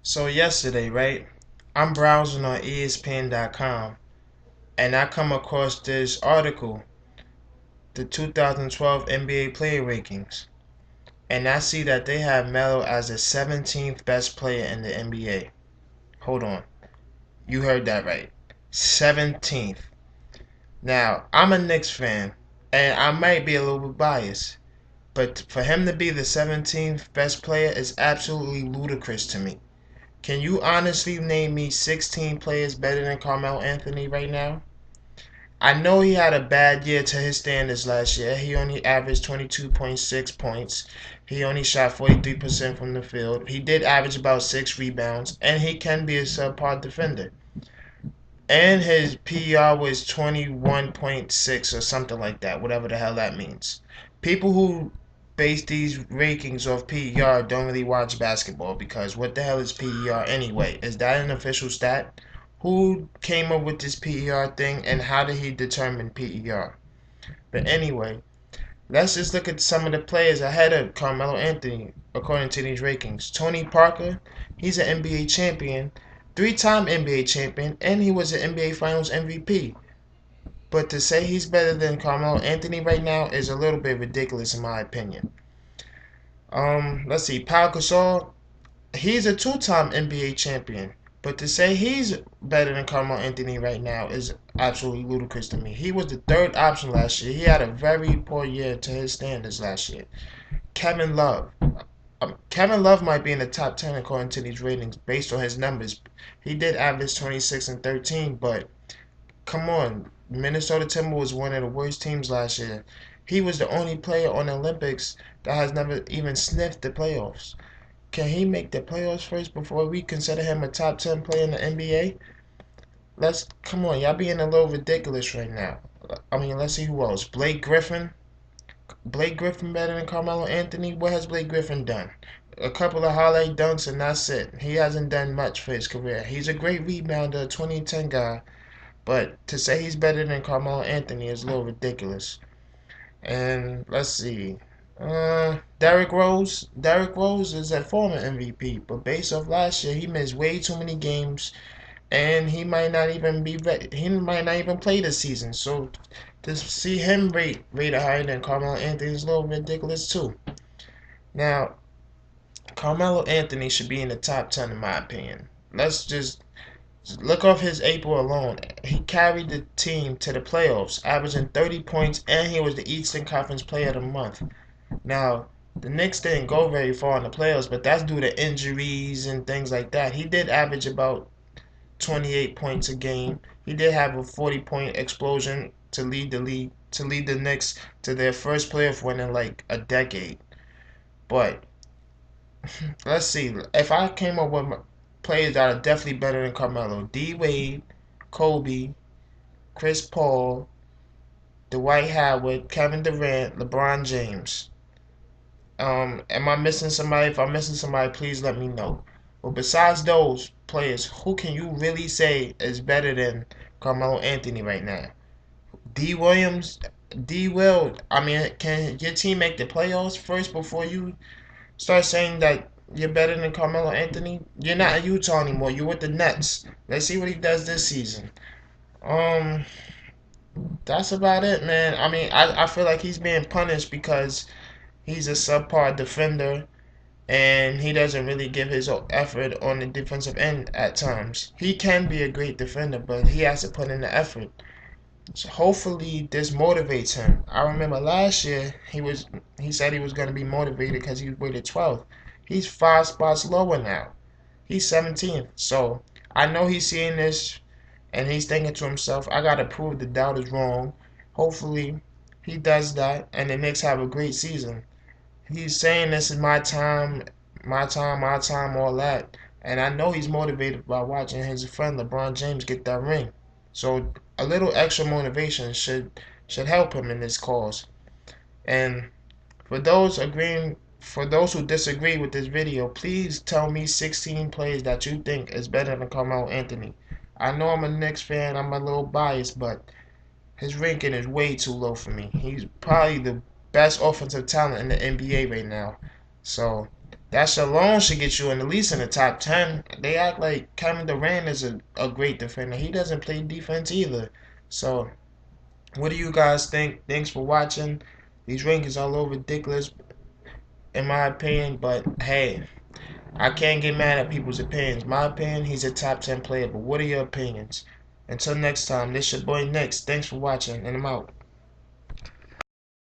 So yesterday, right, I'm browsing on ESPN.com and I come across this article, the 2012 NBA player rankings, and I see that they have Melo as the 17th best player in the NBA. Hold on, you heard that right. 17th. Now, I'm a Knicks fan, and I might be a little bit biased, but for him to be the 17th best player is absolutely ludicrous to me. Can you honestly name me 16 players better than Carmelo Anthony right now? I know he had a bad year to his standards last year. He only averaged 22.6 points. He only shot 43% from the field. He did average about 6 rebounds, and he can be a subpar defender. And his PER was 21.6 or something like that, whatever the hell that means. People who base these rankings off PER don't really watch basketball because what the hell is PER anyway? Is that an official stat? Who came up with this PER thing and how did he determine PER? But anyway, let's just look at some of the players ahead of Carmelo Anthony according to these rankings. Tony Parker, he's an NBA champion, three-time NBA champion, and he was an NBA Finals MVP. But to say he's better than Carmelo Anthony right now is a little bit ridiculous in my opinion. Let's see, Pau Gasol, he's a two-time NBA champion. But to say he's better than Carmelo Anthony right now is absolutely ludicrous to me. He was the third option last year. He had a very poor year to his standards last year. Kevin Love. Kevin Love might be in the top 10 according to these ratings based on his numbers. He did average 26 and 13, but come on. Minnesota Timberwolves was one of the worst teams last year. He was the only player on the Olympics that has never even sniffed the playoffs. Can he make the playoffs first before we consider him a top 10 player in the NBA? Let's come on, y'all being a little ridiculous right now. I mean, let's see who else. Blake Griffin. Blake Griffin better than Carmelo Anthony? What has Blake Griffin done? A couple of highlight dunks and that's it. He hasn't done much for his career. He's a great rebounder, 2010 guy, but to say he's better than Carmelo Anthony is a little ridiculous. And let's see. Derrick Rose. Derrick Rose is a former MVP, but based off last year, he missed way too many games, and he might not even be. He might not even play this season. So to see him rated higher than Carmelo Anthony is a little ridiculous too. Now, Carmelo Anthony should be in the top 10 in my opinion. Let's just look off his April alone. He carried the team to the playoffs, averaging 30 points, and he was the Eastern Conference Player of the Month. Now, the Knicks didn't go very far in the playoffs, but that's due to injuries and things like that. He did average about 28 points a game. He did have a 40-point explosion to lead the league, to lead the Knicks to their first playoff win in like a decade. But let's see. If I came up with players that are definitely better than Carmelo, D Wade, Kobe, Chris Paul, Dwight Howard, Kevin Durant, LeBron James. Am I missing somebody? If I'm missing somebody, please let me know. But besides those players, who can you really say is better than Carmelo Anthony right now? D Williams, D Will. I mean, can your team make the playoffs first before you start saying that you're better than Carmelo Anthony? You're not in Utah anymore. You're with the Nets. Let's see what he does this season. Um, that's about it, man. I mean, I feel like he's being punished because he's a subpar defender and he doesn't really give his effort on the defensive end at times. He can be a great defender, but he has to put in the effort. So hopefully this motivates him. I remember last year he said he was going to be motivated because he was rated 12th. He's 5 spots lower now. He's 17th. So I know he's seeing this and he's thinking to himself, I got to prove the doubt is wrong. Hopefully he does that and the Knicks have a great season. He's saying this is my time, my time, my time, all that. And I know he's motivated by watching his friend LeBron James get that ring. So a little extra motivation should help him in this cause. And for those who disagree with this video, please tell me 16 plays that you think is better than Carmelo Anthony. I know I'm a Knicks fan, I'm a little biased, but his ranking is way too low for me. He's probably the best offensive talent in the NBA right now. So That alone should get you in at least in the top 10. They act like Kevin Durant is a great defender. He doesn't play defense either. So, what do you guys think? Thanks for watching. These rankings are a little ridiculous, in my opinion, but hey, I can't get mad at people's opinions. My opinion, he's a top 10 player, but what are your opinions? Until next time, this your boy Nix. Thanks for watching, and I'm out.